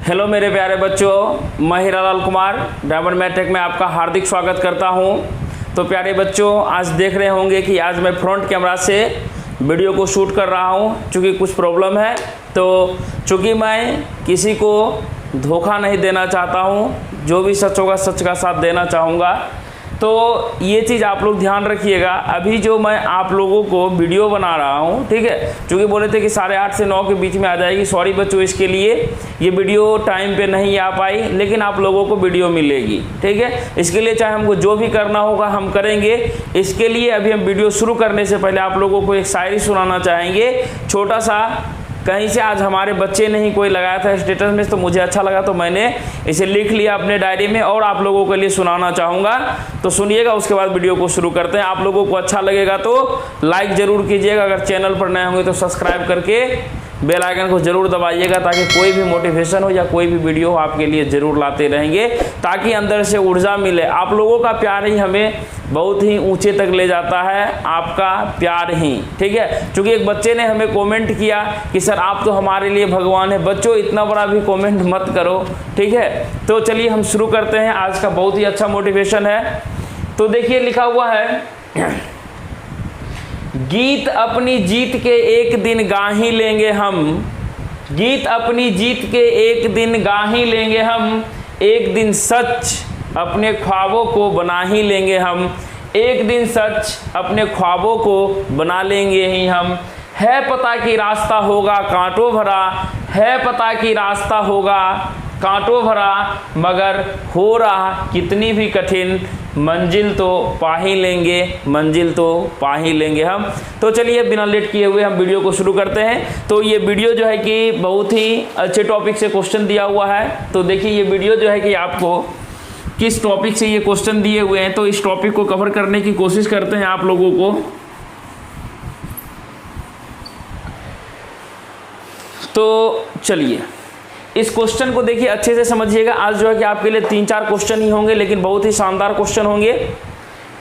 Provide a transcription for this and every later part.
Hello मेरे प्यारे बच्चों, मैं हीरालाल कुमार डायमंड मैथटेक में आपका हार्दिक स्वागत करता हूं। तो प्यारे बच्चों, आज देख रहे होंगे कि आज मैं फ्रंट कैमरा से वीडियो को शूट कर रहा हूं। चूँकि कुछ प्रॉब्लम है, तो चूँकि मैं किसी को धोखा नहीं देना चाहता हूं, जो भी सच होगा सच का साथ देना चाहूँगा। तो ये चीज़ आप लोग ध्यान रखिएगा। अभी जो मैं आप लोगों को वीडियो बना रहा हूँ, ठीक है, चूँकि बोले थे कि 8:30 से 9 के बीच में आ जाएगी। सॉरी बच्चों, इसके लिए ये वीडियो टाइम पे नहीं आ पाई, लेकिन आप लोगों को वीडियो मिलेगी, ठीक है। इसके लिए चाहे हमको जो भी करना होगा हम करेंगे। इसके लिए अभी हम वीडियो शुरू करने से पहले आप लोगों को एक शायरी सुनाना चाहेंगे, छोटा सा। कहीं से आज हमारे बच्चे ने ही कोई लगाया था स्टेटस में, तो मुझे अच्छा लगा, तो मैंने इसे लिख लिया अपने डायरी में और आप लोगों के लिए सुनाना चाहूँगा। तो सुनिएगा, उसके बाद वीडियो को शुरू करते हैं। आप लोगों को अच्छा लगेगा तो लाइक ज़रूर कीजिएगा। अगर चैनल पर नए होंगे तो सब्सक्राइब करके बेल आइकन को ज़रूर दबाइएगा, ताकि कोई भी मोटिवेशन हो या कोई भी वीडियो हो आपके लिए ज़रूर लाते रहेंगे, ताकि अंदर से ऊर्जा मिले। आप लोगों का प्यार ही हमें बहुत ही ऊंचे तक ले जाता है, आपका प्यार ही, ठीक है। क्योंकि एक बच्चे ने हमें कमेंट किया कि सर आप तो हमारे लिए भगवान है। बच्चों, इतना बड़ा भी कमेंट मत करो, ठीक है। तो चलिए हम शुरू करते हैं। आज का बहुत ही अच्छा मोटिवेशन है। तो देखिए, लिखा हुआ है, गीत अपनी जीत के एक दिन गा ही लेंगे हम। गीत अपनी जीत के एक दिन गा ही लेंगे हम। एक दिन सच अपने ख्वाबों को बना ही लेंगे हम। एक दिन सच अपने ख्वाबों को बना लेंगे ही हम। है पता कि रास्ता होगा कांटों भरा, है पता कि रास्ता होगा कांटों भरा, मगर हो रहा कितनी भी कठिन, मंजिल तो पा ही लेंगे, मंजिल तो पा ही लेंगे हम। तो चलिए बिना लेट किए हुए हम वीडियो को शुरू करते हैं। तो ये वीडियो जो है कि बहुत ही अच्छे टॉपिक से क्वेश्चन दिया हुआ है। तो देखिए, ये वीडियो जो है कि आपको किस टॉपिक से ये क्वेश्चन दिए हुए हैं, तो इस टॉपिक को कवर करने की कोशिश करते हैं आप लोगों को। तो चलिए इस क्वेश्चन को देखिए, अच्छे से समझिएगा। आज जो है कि आपके लिए 3-4 क्वेश्चन ही होंगे, लेकिन बहुत ही शानदार क्वेश्चन होंगे।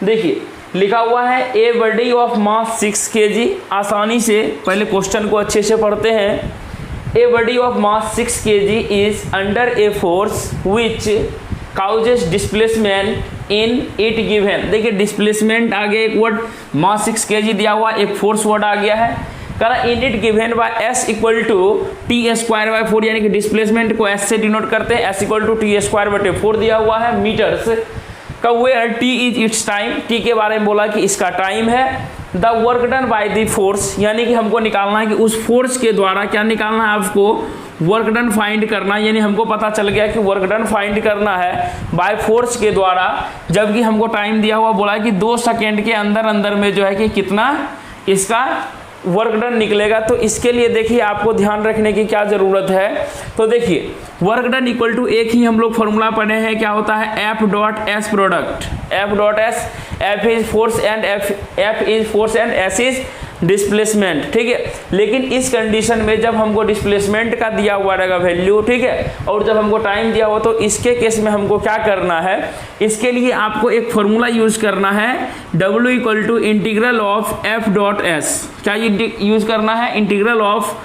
देखिए, लिखा हुआ है, a body of mass 6 kg। आसानी से पहले क्वेश्चन को अच्छे से पढ़ते हैं। A body of mass 6 kg is under a force which causes displacement in it given. देखिए, डिस्प्लेसमेंट आ गया एक वर्ड, मास 6 kg दिया हुआ, एक फोर्स वर्ड आ गया है। In it given by S equal to t²/4, यानी कि डिस्प्लेसमेंट को एस से डिनोट करते हैं। एस इक्वल टू t²/4 दिया हुआ है मीटर्स का। Where T is its time, T के बारे में बोला कि इसका टाइम है। The work done by the force, यानी कि हमको निकालना है कि उस फोर्स के द्वारा क्या निकालना है आपको, वर्क डन फाइंड करना। यानी हमको पता चल गया कि वर्क डन फाइंड करना है बाय फोर्स के द्वारा, जबकि हमको टाइम दिया हुआ बोला कि 2 सेकेंड के अंदर अंदर में जो है कि कितना इसका वर्क डन निकलेगा। तो इसके लिए देखिए आपको ध्यान रखने की क्या ज़रूरत है। तो देखिए, वर्क डन इक्वल टू एक ही हम लोग फॉर्मूला पढ़े हैं, क्या होता है, F.S product. F.S, F is force and F is force and S is displacement, ठीक है। लेकिन इस कंडीशन में जब हमको डिस्प्लेसमेंट का दिया हुआ रहेगा वैल्यू, ठीक है, और जब हमको टाइम दिया हुआ, तो इसके केस में हमको क्या करना है, इसके लिए आपको एक फॉर्मूला यूज करना है, W equal to integral of F.S। क्या यूज करना है, इंटीग्रल ऑफ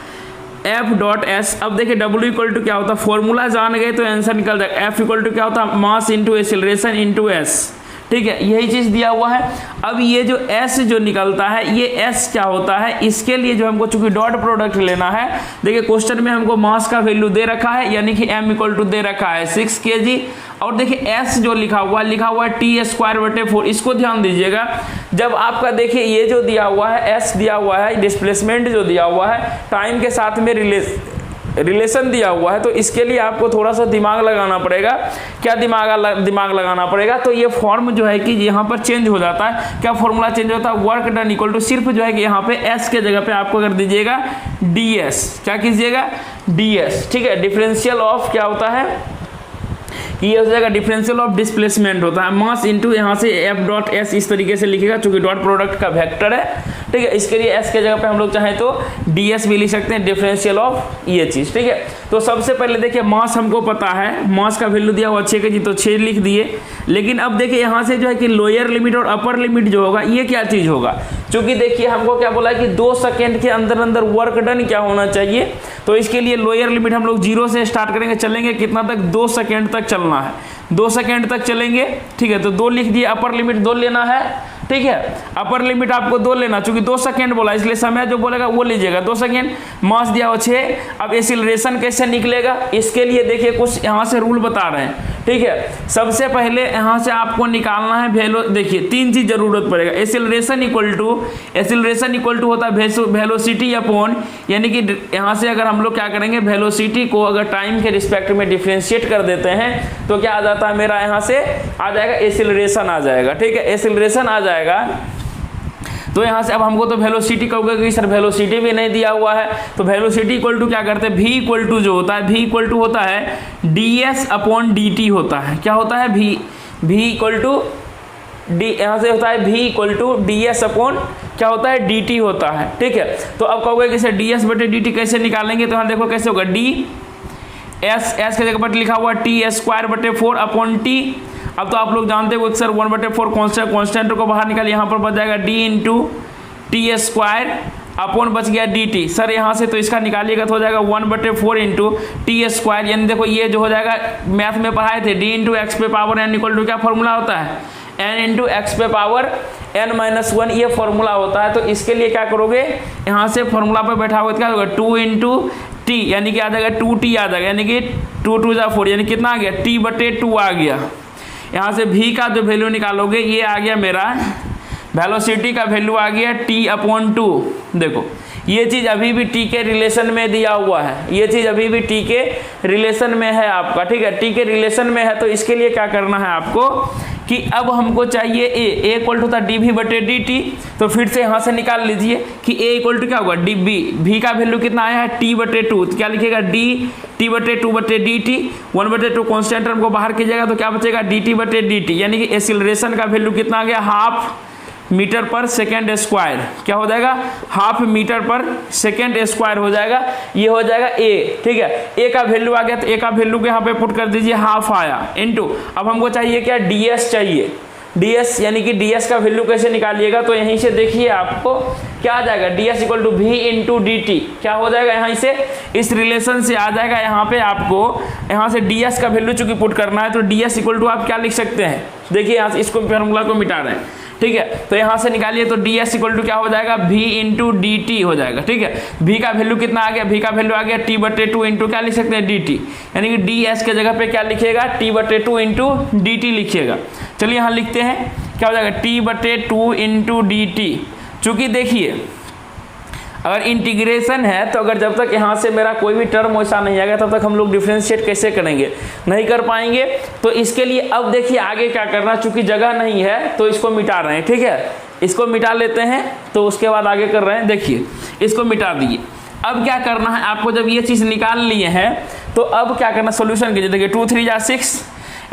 F.S। अब देखिए, W इक्वल टू क्या होता है, फॉर्मूला जान गए तो आंसर निकल जाएगा। F इक्वल टू क्या होता है, mass into acceleration into S, ठीक है, यही चीज दिया हुआ है। अब ये जो S जो निकलता है, ये S क्या होता है, इसके लिए जो हमको चूंकि डॉट प्रोडक्ट लेना है। देखिए, क्वेश्चन में हमको मास का वैल्यू दे रखा है, यानी कि M इक्वल टू दे रखा है 6 kg, और देखिए S जो लिखा हुआ है t²/4। इसको ध्यान दीजिएगा। जब आपका देखिए ये जो दिया हुआ है S दिया हुआ है, डिस्प्लेसमेंट जो दिया हुआ है, टाइम के साथ में रिलेशन दिया हुआ है, तो इसके लिए आपको थोड़ा सा दिमाग लगाना पड़ेगा। क्या दिमाग लगाना पड़ेगा, तो ये फॉर्म जो है कि यहाँ पर चेंज हो जाता है। क्या फॉर्मूला चेंज होता है, वर्क डन इक्वल टू सिर्फ जो है कि यहाँ पे S के जगह पे आपको कर दीजिएगा DS। क्या कीजिएगा, DS, ठीक है। डिफरेंशियल ऑफ क्या होता है, ये हो जाएगा डिफरेंशियल ऑफ डिस्प्लेसमेंट होता है, मास इंटू यहाँ से F.S इस तरीके से लिखेगा, चूंकि डॉट प्रोडक्ट का वेक्टर है, ठीक है। इसके लिए S के जगह पे हम लोग चाहें तो DS भी लिख सकते हैं, डिफरेंशियल ऑफ ये चीज, ठीक है। तो सबसे पहले देखिए, मास हमको पता है, मास का वैल्यू दिया हुआ 6 kg, तो 6 लिख दिए। लेकिन अब देखिए यहाँ से जो है कि लोअर लिमिट और अपर लिमिट जो होगा, ये क्या चीज होगा, चूंकि देखिए हमको क्या बोला है कि 2 सेकेंड के अंदर अंदर वर्क डन क्या होना चाहिए, तो इसके लिए लोअर लिमिट हम लोग 0 से स्टार्ट करेंगे, चलेंगे कितना तक, 2 सेकेंड तक चलना है, 2 सेकेंड तक चलेंगे। ठीक है, तो 2 लिख दिए, अपर लिमिट 2 लेना है। ठीक है, अपर लिमिट आपको 2 लेना, चूंकि 2 सेकेंड बोला इसलिए समय जो बोलेगा वो लीजिएगा 2 सेकेंड। मास दिया हो 6। अब एक्सीलरेशन कैसे निकलेगा, इसके लिए देखिए कुछ यहाँ से रूल बता रहे हैं। ठीक है, सबसे पहले यहाँ से आपको निकालना है वेलो, देखिए 3 चीज जरूरत पड़ेगा। एक्सीलरेशन इक्वल टू होता है वेलोसिटी अपॉन, यानी कि यहाँ से अगर हम लोग क्या करेंगे, वेलोसिटी को अगर टाइम के रिस्पेक्ट में डिफरेंशिएट कर देते हैं तो क्या आ जाता है मेरा, यहाँ से आ जाएगा एक्सीलरेशन आ जाएगा। ठीक है, एक्सीलरेशन आ जाएगा। तो यहाँ से अब हमको तो वेलोसिटी कहोगे कि सर वेलोसिटी भी नहीं दिया हुआ है, तो वेलोसिटी इक्वल टू क्या करते हैं, v इक्वल टू जो होता है, v इक्वल टू होता है ds अपॉन dt होता है। क्या होता है, v इक्वल टू डी, यहाँ से होता है v equal to ds upon क्या होता है, dt होता है। ठीक है, तो अब कहोगे कि सर ds बटे dt कैसे निकालेंगे, तो यहाँ देखो कैसे होगा, s के जगह पर लिखा हुआ t² बटे 4 अपॉन t। अब तो आप लोग जानते हो सर 1/4 कॉन्स्टेंट को बाहर निकाल, यहाँ पर बच जाएगा d इंटू t² अपॉन बच गया dt। सर यहाँ से तो इसका निकालिएगा तो हो जाएगा 1/4 इंटू t², यानी देखो ये जो हो जाएगा मैथ में पढ़ाए थे, d इंटू एक्स पे पावर n इक्वल टू क्या फॉर्मूला होता है, n इंटू एक्स पे पावर n-1 ये फॉर्मूला होता है। तो इसके लिए क्या करोगे, यहाँ से फॉर्मूला पर बैठा हुआ क्या होगा, 2 इंटू टी, यानी कि आ जाएगा 2t आ जाएगा, यानी कि 2 2 4, यानी कितना आ गया, t/2 आ गया। यहाँ से v का जो वैल्यू निकालोगे ये आ गया मेरा, वेलोसिटी का वैल्यू आ गया t/2। देखो ये चीज़ अभी भी t के रिलेशन में दिया हुआ है, ये चीज़ अभी भी t के रिलेशन में है आपका। ठीक है, t के रिलेशन में है, तो इसके लिए क्या करना है आपको कि अब हमको चाहिए a इक्वल टू था dv बटे dt। तो फिर से यहाँ से निकाल लीजिए कि a इक्वल टू क्या होगा, dv, v का वैल्यू कितना आया है t/2, तो क्या लिखेगा d t/2 बटे dt, 1/2 कॉन्स्टेंट टर्म को बाहर कीजिएगा तो क्या बचेगा dt बटे dt, यानी कि एक्सीलरेशन का वैल्यू कितना आ गया, हाफ मीटर पर सेकेंड स्क्वायर। क्या हो जाएगा, हाफ मीटर पर सेकेंड स्क्वायर हो जाएगा, ये हो जाएगा a। ठीक है, a का वैल्यू आ गया, तो a का वैल्यू को यहाँ पे पुट कर दीजिए, हाफ आया इनटू, अब हमको चाहिए क्या, ds चाहिए, ds, यानी कि ds का वैल्यू कैसे निकालिएगा, तो यहीं से देखिए आपको क्या आ जाएगा, ds equal to v into dt। क्या हो जाएगा, यहाँ से इस रिलेशन से आ जाएगा, यहाँ पे आपको यहाँ से ds का वैल्यू चूंकि पुट करना है, तो ds इक्वल टू आप क्या लिख सकते हैं, देखिए यहाँ से इसको फॉर्मूला को मिटा रहे हैं। ठीक है, तो यहाँ से निकालिए, तो ds इक्वल टू क्या हो जाएगा, v इंटू dt हो जाएगा। ठीक है, v का वैल्यू कितना आ गया, v का वैल्यू आ गया t/2 इंटू क्या लिख सकते हैं, dt, यानी कि ds के जगह पे क्या लिखिएगा, t/2 इंटू dt लिखिएगा। चलिए यहाँ लिखते हैं, क्या हो जाएगा, t/2 इंटू dt। चूंकि देखिए अगर इंटीग्रेशन है तो अगर जब तक यहाँ से मेरा कोई भी टर्म वैसा नहीं आएगा तब तक हम लोग डिफ्रेंशिएट कैसे करेंगे, नहीं कर पाएंगे। तो इसके लिए अब देखिए आगे क्या करना, चूंकि जगह नहीं है तो इसको मिटा रहे हैं। ठीक है, इसको मिटा लेते हैं, तो उसके बाद आगे कर रहे हैं। देखिए इसको मिटा दिए, अब क्या करना है आपको, जब ये चीज़ निकाल लिए हैं तो अब क्या करना, सोल्यूशन कीजिए। देखिए 2 3 जा 6,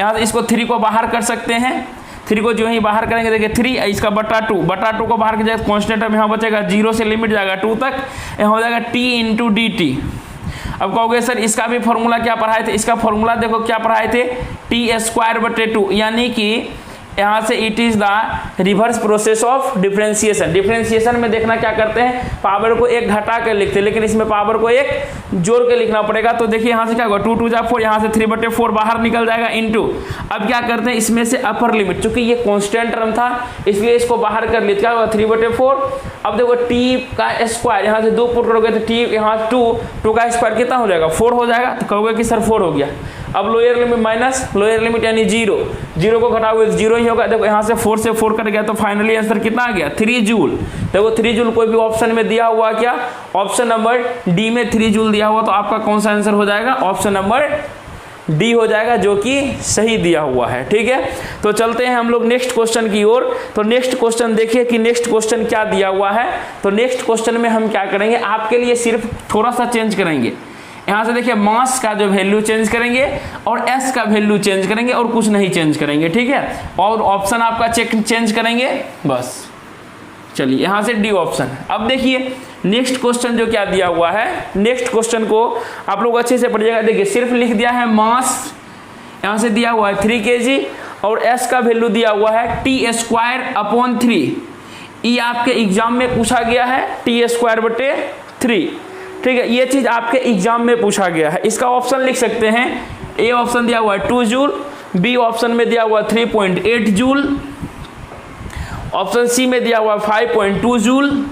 यहाँ से इसको 3 को बाहर कर सकते हैं, 3 को जो ही बाहर करेंगे, देखिए 3 इसका बटा 2 को बाहर किया, कॉन्स्टेंट अब यहाँ बचेगा 0 से लिमिट जाएगा 2 तक, यहाँ हो जाएगा t इंटू dt। अब कहोगे सर इसका भी फॉर्मूला क्या पढ़ाए थे, इसका फॉर्मूला देखो क्या पढ़ाए थे, t²/2, यानी कि यहाँ से it is the reverse process of differentiation. Differentiation में देखना क्या करते हैं, पावर को एक घटा कर लिखते हैं, लेकिन इसमें पावर को एक जोड़ के लिखना पड़ेगा। तो देखिए यहाँ से क्या होगा, 2 2 जा 4, यहाँ से 3/4 बाहर निकल जाएगा इनटू। अब क्या करते हैं, इसमें से अपर लिमिट, चूंकि ये कांस्टेंट टर्म था इसलिए इसको बाहर कर लिया, क्या होगा 3/4। अब देखो t का स्क्वायर, यहाँ से 2 पुट करोगे तो t यहाँ 2 का स्क्वायर कितना हो जाएगा, 4 हो जाएगा। तो कहोगे कि सर 4 हो गया। अब lower limit minus lower limit यानी 0 को घटाओगे 0 ही होगा। देखो यहाँ से 4 से 4 कट गया, तो फाइनली आंसर कितना आ गया, 3 जूल। देखो 3 जूल कोई भी ऑप्शन में दिया हुआ, क्या ऑप्शन नंबर डी में 3 जूल दिया हुआ, तो आपका कौन सा आंसर हो जाएगा, ऑप्शन नंबर डी हो जाएगा, जो कि सही दिया हुआ है। ठीक है, तो चलते हैं हम लोग नेक्स्ट क्वेश्चन की ओर। तो नेक्स्ट क्वेश्चन देखिए कि नेक्स्ट क्वेश्चन क्या दिया हुआ है। तो नेक्स्ट क्वेश्चन में हम क्या करेंगे, आपके लिए सिर्फ थोड़ा सा चेंज करेंगे। यहाँ से देखिए मास का जो वैल्यू चेंज करेंगे और एस का वैल्यू चेंज करेंगे और कुछ नहीं चेंज करेंगे। ठीक है, और ऑप्शन आपका चेंज करेंगे बस। चलिए यहाँ से डी ऑप्शन। अब देखिए नेक्स्ट क्वेश्चन जो क्या दिया हुआ है, नेक्स्ट क्वेश्चन को आप लोग अच्छे से पढ़िएगा। देखिए सिर्फ लिख दिया है मास, यहाँ से दिया हुआ है 3 kg और एस का वैल्यू दिया हुआ है t² अपॉन 3। ई आपके एग्जाम में पूछा गया है t²/3, ठीक है, ये चीज आपके एग्जाम में पूछा गया है। इसका ऑप्शन लिख सकते हैं, ए ऑप्शन दिया हुआ है 2 जूल, बी ऑप्शन में दिया हुआ 3.8 जूल, ऑप्शन सी में दिया हुआ 5.2 जूल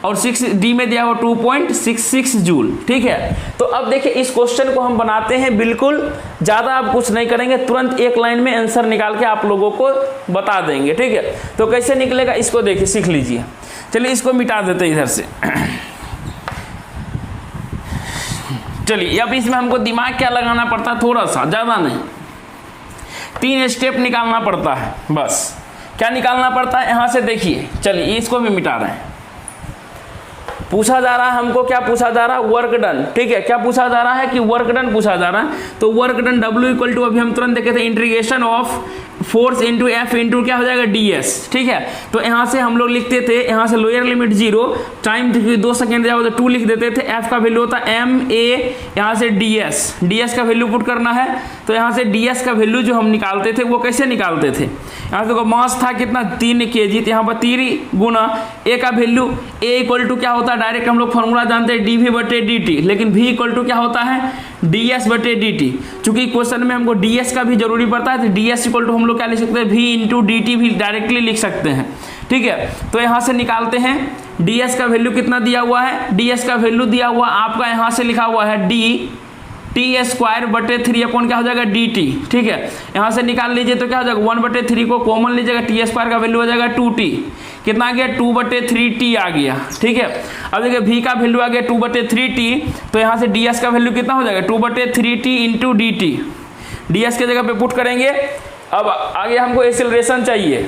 और 6D में दिया हुआ 2.66 जूल, ठीक है। तो अब देखिए इस क्वेश्चन को हम बनाते हैं, बिल्कुल ज़्यादा आप कुछ नहीं करेंगे, तुरंत एक लाइन में आंसर निकाल के आप लोगों को बता देंगे, ठीक है। तो कैसे निकलेगा इसको देखिए, सीख लीजिए। चलिए इसको मिटा देते हैं इधर से। चलिए अब इसमें हमको दिमाग क्या लगाना पड़ता है, थोड़ा सा, ज़्यादा नहीं, 3 स्टेप निकालना पड़ता है बस। क्या निकालना पड़ता है, यहाँ से देखिए, चलिए इसको भी मिटा रहे हैं। पूछा जा रहा है हमको, क्या पूछा जा रहा है, वर्क डन, ठीक है। क्या पूछा जा रहा है कि वर्क डन पूछा जा रहा है। तो वर्क डन W = अभी हम तुरंत देखे थे, integration of force into F into क्या हो जाएगा DS, ठीक है। तो यहाँ से हम लोग लिखते थे, यहाँ से लोअर लिमिट 0, टाइम 2 सेकेंड दिया होता 2 लिख देते थे, F का वैल्यू होता MA, यहाँ से DS का वैल्यू पुट करना है। तो यहाँ से DS का वैल्यू जो हम निकालते थे वो कैसे निकालते थे, यहाँ से मास था कितना 3 kg, तो यहाँ पर 3 गुना A का वैल्यू, A = क्या होता है, डायरेक्ट हम लोग फॉर्मूला जानते हैं dV/dt, लेकिन V = क्या होता है ds/dt। चूंकि क्वेश्चन में हमको ds का भी जरूरी पड़ता है, तो ds = हम लोग क्या लिख सकते हैं, V × dt भी डायरेक्टली लिख सकते हैं, ठीक है। तो यहाँ से निकालते हैं, ds का वैल्यू कितना दिया हुआ है, ds का वैल्यू दिया हुआ आपका यहाँ से लिखा हुआ है t²/3 अपॉन क्या हो जाएगा dt, ठीक है। यहाँ से निकाल लीजिए तो क्या हो जाएगा, 1/3 को कॉमन लीजिएगा, t² का वैल्यू हो जाएगा 2t, कितना आ गया 2/3t आ गया, ठीक है। अब देखिए v का वैल्यू आ गया 2/3t, तो यहाँ से ds का वैल्यू कितना हो जाएगा 2/3t इंटू dt, ds के जगह पे पुट करेंगे। अब आगे हमको एक्सेलरेशन चाहिए,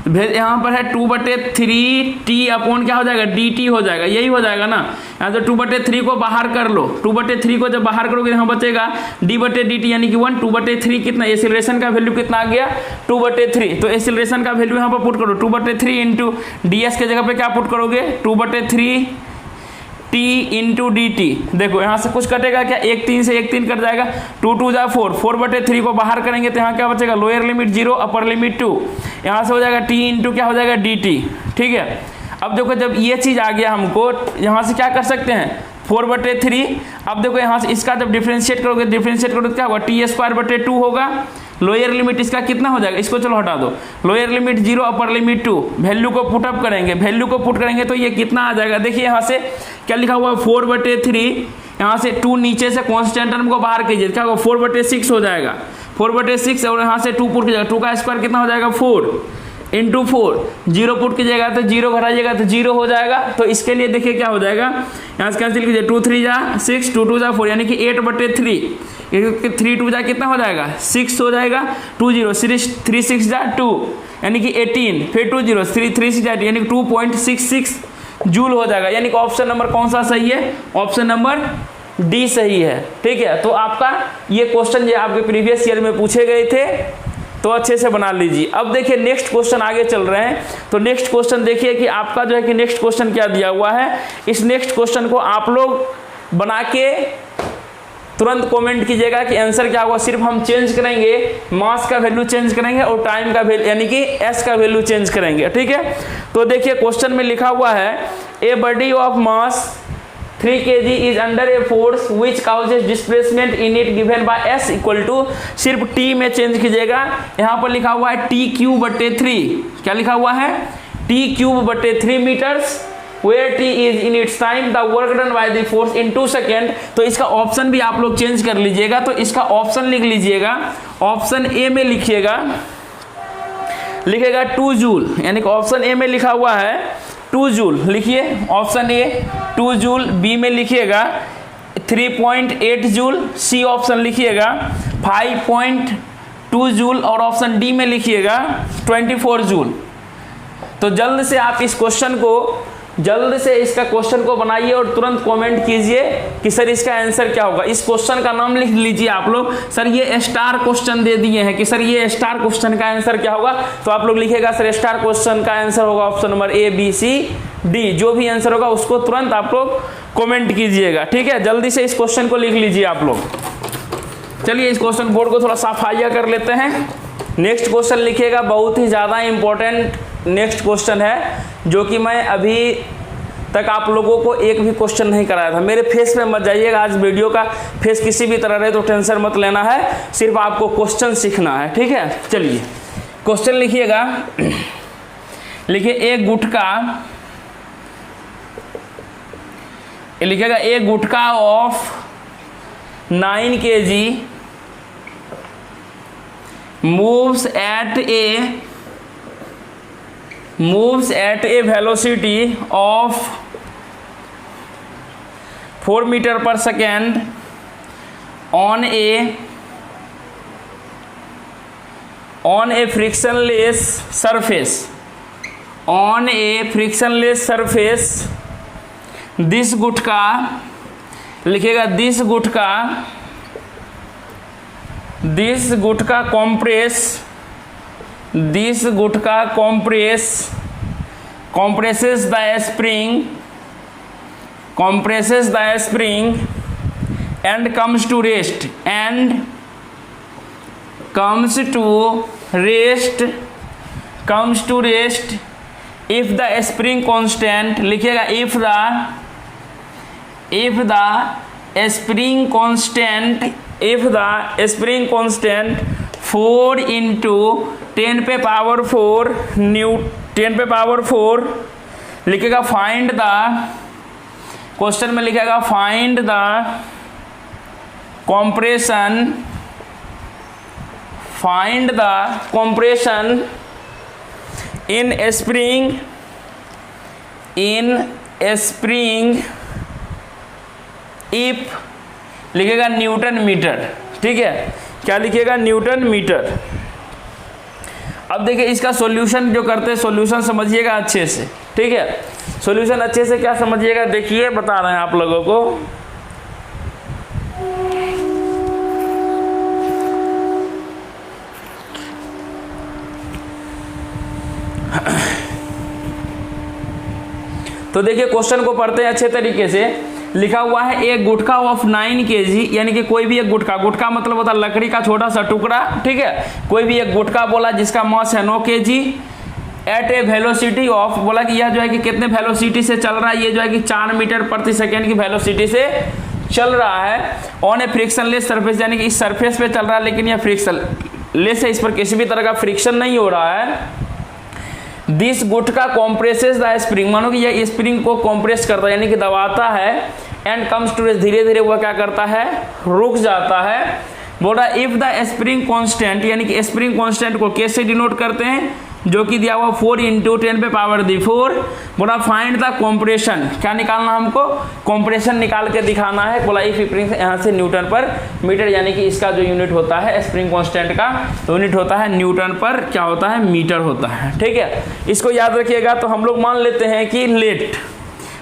यहाँ पर है 2/3t अपॉन क्या हो जाएगा dt हो जाएगा, यही हो जाएगा ना। यहाँ से 2/3 को बाहर कर लो, 2/3 को जब बाहर करोगे यहाँ बचेगा d/dt यानी कि 1, 2/3 कितना, एक्सेलरेशन का वैल्यू कितना आ गया 2/3। तो एक्सेलरेशन का वैल्यू यहाँ पर पुट करो 2/3 इंटू ds के जगह पे क्या पुट करोगे 2/3t इंटू dt। देखो यहाँ से कुछ कटेगा क्या, 1 3 से 1 3 कट जाएगा, 2 2 जा 4, 4/3 को बाहर करेंगे तो यहाँ क्या बचेगा, लोअर लिमिट 0 अपर लिमिट 2, यहाँ से हो जाएगा t इंटू क्या हो जाएगा dt, ठीक है। अब देखो जब ये चीज़ आ गया हमको, यहाँ से क्या कर सकते हैं 4/3। अब देखो यहाँ से इसका जब डिफ्रेंशिएट करोगे तो क्या होगा t²/2 होगा, लोअर लिमिट इसका कितना हो जाएगा, इसको चलो हटा दो, lower limit 0 upper limit 2, value को पुट अप करेंगे, वैल्यू को पुट करेंगे तो ये कितना आ जाएगा, देखिए यहाँ से क्या लिखा हुआ है 4/3, यहाँ से 2 नीचे से कांस्टेंट टर्म को बाहर कीजिए, क्या होगा 4/6 हो जाएगा, 4/6 और यहाँ से 2 पुट कीजिएगा, 2 का स्क्वायर कितना हो जाएगा 4 इंटू 4, 0 पुट कीजिएगा तो 0 घटाइएगा तो 0 हो जाएगा। तो इसके लिए देखिए क्या हो जाएगा, यहाँ से कैंसिल कीजिए, 2 3 जा 6, 2 2 जा 4 यानी कि 8/3, 3 2 जा कितना हो जाएगा 6 हो जाएगा, 2 0 3 6 जा 2 यानी कि 18, फिर 2 0 3 3 6 जा यानी कि 2.66 जूल हो जाएगा। यानी कि ऑप्शन नंबर कौन सा सही है, ऑप्शन नंबर डी सही है, ठीक है। तो आपका ये क्वेश्चन जो आपके प्रीवियस ईयर में पूछे गए थे तो अच्छे से बना लीजिए। अब देखिए नेक्स्ट क्वेश्चन आगे चल रहे हैं, तो नेक्स्ट क्वेश्चन देखिए कि आपका जो है कि नेक्स्ट क्वेश्चन क्या दिया हुआ है। इस नेक्स्ट क्वेश्चन को आप लोग बना के तुरंत कमेंट कीजिएगा कि आंसर क्या होगा। सिर्फ हम चेंज करेंगे, मास का वैल्यू चेंज करेंगे और टाइम का वैल्यू यानी कि एस का वैल्यू चेंज करेंगे, ठीक है। तो देखिए क्वेश्चन में लिखा हुआ है a body of mass 3 kg is under a force which causes displacement in it given by s equal to, सिर्फ t में चेंज कीजिएगा। यहाँ पर लिखा हुआ है t³/3, क्या लिखा हुआ है t³/3 metres, where t is in its time the work done by the force in 2 second. तो इसका ऑप्शन भी आप लोग चेंज कर लीजिएगा। तो इसका ऑप्शन लिख लीजिएगा, ऑप्शन ए में लिखिएगा 2 जूल, यानी कि ऑप्शन ए में लिखा हुआ है 2 जूल, लिखिए ऑप्शन ए 2 जूल, बी में लिखिएगा 3.8 जूल, सी ऑप्शन लिखिएगा 5.2 जूल और ऑप्शन डी में लिखिएगा 24 जूल। तो जल्द से आप इस क्वेश्चन को इसका क्वेश्चन को बनाइए और तुरंत कमेंट कीजिए कि सर इसका आंसर क्या होगा। इस क्वेश्चन का नाम लिख लीजिए आप लोग, सर ये स्टार क्वेश्चन दे दिए हैं कि सर ये स्टार क्वेश्चन का आंसर क्या होगा। तो आप लोग लिखिएगा सर स्टार क्वेश्चन का आंसर होगा option number A B C D, जो भी आंसर होगा उसको तुरंत आप लोग कमेंट कीजिएगा, ठीक है। जल्दी से इस क्वेश्चन को लिख लीजिए आप लोग। चलिए इस क्वेश्चन बोर्ड को थोड़ा सफाइया कर लेते हैं। नेक्स्ट क्वेश्चन लिखिएगा, बहुत ही ज़्यादा इम्पोर्टेंट नेक्स्ट क्वेश्चन है, जो कि मैं अभी तक आप लोगों को एक भी क्वेश्चन नहीं कराया था। मेरे फेस पे मत जाइएगा, आज वीडियो का फेस किसी भी तरह रहे तो टेंशन मत लेना है, सिर्फ आपको क्वेश्चन सीखना है, ठीक है। चलिए क्वेश्चन लिखिएगा, लिखिए एक गुटखा, लिखिएगा एक गुटखा of 9 kg moves at a velocity of 4 meter per second on a frictionless surface, this गुटखा, लिखिएगा this gutkha compresses the spring and comes to rest if the spring constant, लिखिएगा if the spring constant 4 into 10 पे power 4 लिखेगा find the, question में लिखेगा find the compression in spring if, लिखेगा newton metre, ठीक है। क्या लिखिएगा? Newton metre. अब देखिए इसका सॉल्यूशन जो करते हैं, सॉल्यूशन समझिएगा अच्छे से, ठीक है। सॉल्यूशन अच्छे से क्या समझिएगा, देखिए बता रहे हैं आप लोगों को। तो देखिए क्वेश्चन को पढ़ते हैं अच्छे तरीके से। लिखा हुआ है एक गुटखा ऑफ 9 kg, यानी कि कोई भी एक गुटखा मतलब होता है लकड़ी का छोटा सा टुकड़ा, ठीक है। कोई भी एक गुटखा बोला जिसका मास है 9 kg at a velocity of, बोला कि यह जो है कि कितने वेलोसिटी से चल रहा है, ये जो है कि 4 मीटर प्रति सेकेंड की वेलोसिटी से चल रहा है ऑन ए फ्रिक्शनलेस सरफेस, यानी कि इस सरफेस पे चल रहा है, लेकिन यह फ्रिक्शनलेस है, इस पर किसी भी तरह का फ्रिक्शन नहीं हो रहा है। दिस गुटखा कॉम्प्रेसेस द स्प्रिंग, मानो कि यह स्प्रिंग को कॉम्प्रेस करता है, यानी कि दबाता है, एंड कम्स टू रेस्ट, धीरे धीरे वह क्या करता है, रुक जाता है। बोला इफ द स्प्रिंग कांस्टेंट, यानी कि स्प्रिंग कांस्टेंट को कैसे डिनोट करते हैं, जो कि दिया हुआ 4 into 10 पे पावर दी 4। बोला फाइंड द कॉम्प्रेशन, क्या निकालना हमको, कॉम्प्रेशन निकाल के दिखाना है। बोला इफ स्प्रिंग यहाँ से न्यूटन पर मीटर, यानी कि इसका जो यूनिट होता है स्प्रिंग कांस्टेंट का यूनिट होता है न्यूटन पर क्या होता है, मीटर होता है, ठीक है। इसको याद रखिएगा। तो हम लोग मान लेते हैं कि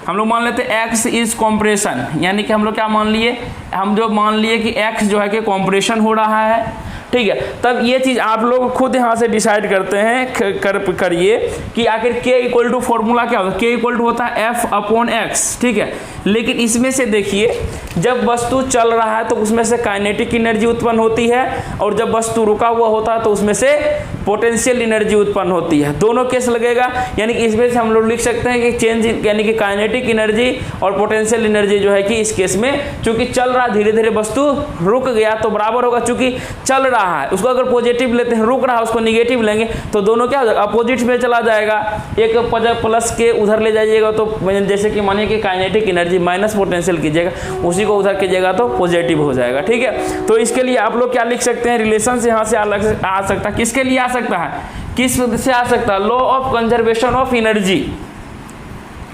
हम लोग मान लेते हैं x इज कॉम्प्रेशन, यानी कि हम लोग क्या मान लिए, हम जो मान लिए कि x जो है कि कॉम्प्रेशन हो रहा है, ठीक है। तब ये चीज़ आप लोग खुद यहाँ से डिसाइड करते हैं, करिए कि आखिर k इक्वल टू फॉर्मूला क्या होता है, k इक्वल टू होता है F/x, ठीक है। लेकिन इसमें से देखिए जब वस्तु चल रहा है तो उसमें से काइनेटिक एनर्जी उत्पन्न होती है, और जब वस्तु रुका हुआ होता है तो उसमें से पोटेंशियल एनर्जी उत्पन्न होती है। दोनों केस लगेगा, यानी कि इसमें से हम लोग लिख सकते हैं कि चेंज, यानी कि काइनेटिक एनर्जी और पोटेंशियल एनर्जी जो है कि इस केस में चूंकि चल रहा धीरे धीरे वस्तु रुक गया तो बराबर होगा, चूंकि चल रहा है उसको अगर पॉजिटिव लेते हैं, रुक रहा है उसको निगेटिव लेंगे तो दोनों क्या हो जाएगा, अपोजिट में चला जाएगा। एक प्लस के उधर ले जाइएगा तो जैसे कि मानिए कि काइनेटिक एनर्जी माइनस पोटेंशियल कीजिएगा, उसी को उधर कीजिएगा तो पॉजिटिव हो जाएगा, ठीक है। तो इसके लिए आप लोग क्या लिख सकते हैं, रिलेशन से यहाँ से अलग आ सकता है। किसके लिए आ सकता है, किस से आ सकता है, law of conservation of energy,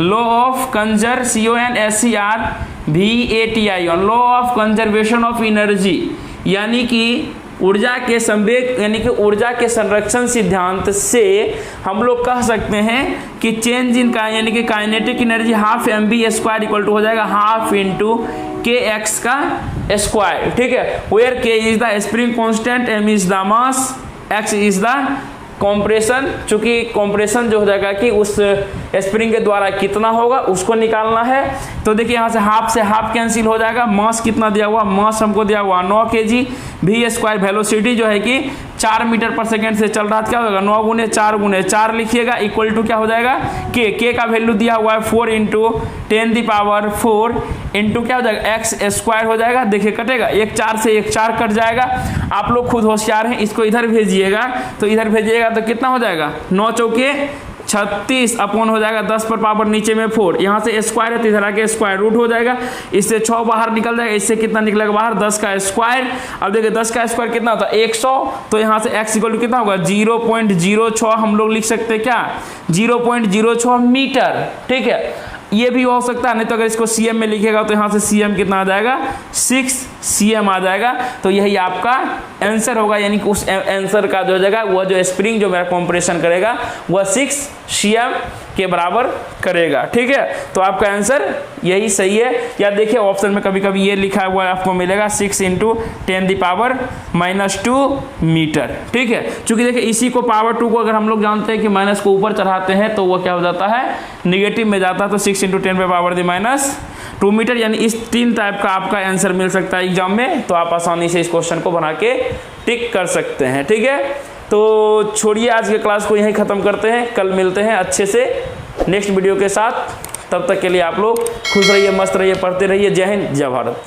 law of Kanjar CONSERVATI, law of conservation of energy, यानी कि ऊर्जा के संवेग, यानी कि ऊर्जा के संरक्षण सिद्धांत से हम लोग कह सकते हैं कि चेंज इन का, यानी कि kinetic energy ½ mv² equal to हो जाएगा ½ into kx का स्क्वायर, ठीक है। Where k is the spring constant, m is the mass, x is the compression. चूंकि कॉम्प्रेशन जो हो जाएगा कि उस स्प्रिंग के द्वारा कितना होगा उसको निकालना है। तो देखिए यहाँ से हाफ कैंसिल हो जाएगा। मास कितना दिया हुआ, मास हमको दिया हुआ 9 kg, v स्क्वायर वेलोसिटी जो है कि 4 मीटर पर सेकेंड से चल रहा है, क्या होगा 9 गुने 4 लिखिएगा इक्वल टू क्या हो जाएगा k का वैल्यू दिया हुआ है 4 इंटू 10⁴ इंटू क्या हो जाएगा एक्स स्क्वायर हो जाएगा। देखिए कटेगा, एक 4 से एक 4 कट जाएगा। आप लोग खुद होशियार हैं, इसको इधर भेजिएगा तो इधर भेजिएगा तो कितना हो जाएगा 9 चौके 36 अपॉन हो जाएगा 10 पर पावर नीचे में 4, यहाँ से स्क्वायर है तो इधर आके स्क्वायर रूट हो जाएगा, इससे 6 बाहर निकल जाएगा, इससे कितना निकलेगा बाहर 10 का स्क्वायर। अब देखिए 10 का स्क्वायर कितना होता है 100, तो यहाँ से x इक्वल टू कितना होगा 0.06 हम लोग लिख सकते हैं क्या 0.06 मीटर। ठीक है, ये भी हो सकता है, नहीं तो अगर इसको cm में लिखेगा तो यहाँ से cm कितना आ जाएगा 6 cm आ जाएगा। तो यही आपका आंसर होगा, यानी कि उस आंसर का जो जगह वह जो स्प्रिंग जो मेरा कंप्रेशन करेगा वह 6 cm के बराबर करेगा। ठीक है, तो आपका आंसर यही सही है। या देखिए ऑप्शन में कभी कभी ये लिखा हुआ आपको मिलेगा 6 इंटू 10⁻⁻2 मीटर। ठीक है, चूंकि देखिए इसी को पावर 2 को अगर हम लोग जानते हैं कि माइनस को ऊपर चढ़ाते हैं तो वो क्या हो जाता है निगेटिव में जाता है, तो 6 इंटू 10⁻⁻2 मीटर, यानी इस 3 टाइप का आपका आंसर मिल सकता है एग्जाम में। तो आप आसानी से इस क्वेश्चन को बना के टिक कर सकते हैं। ठीक है, तो छोड़िए आज के क्लास को यहीं ख़त्म करते हैं, कल मिलते हैं अच्छे से नेक्स्ट वीडियो के साथ। तब तक के लिए आप लोग खुश रहिए, मस्त रहिए, पढ़ते रहिए। जय हिंद, जय भारत।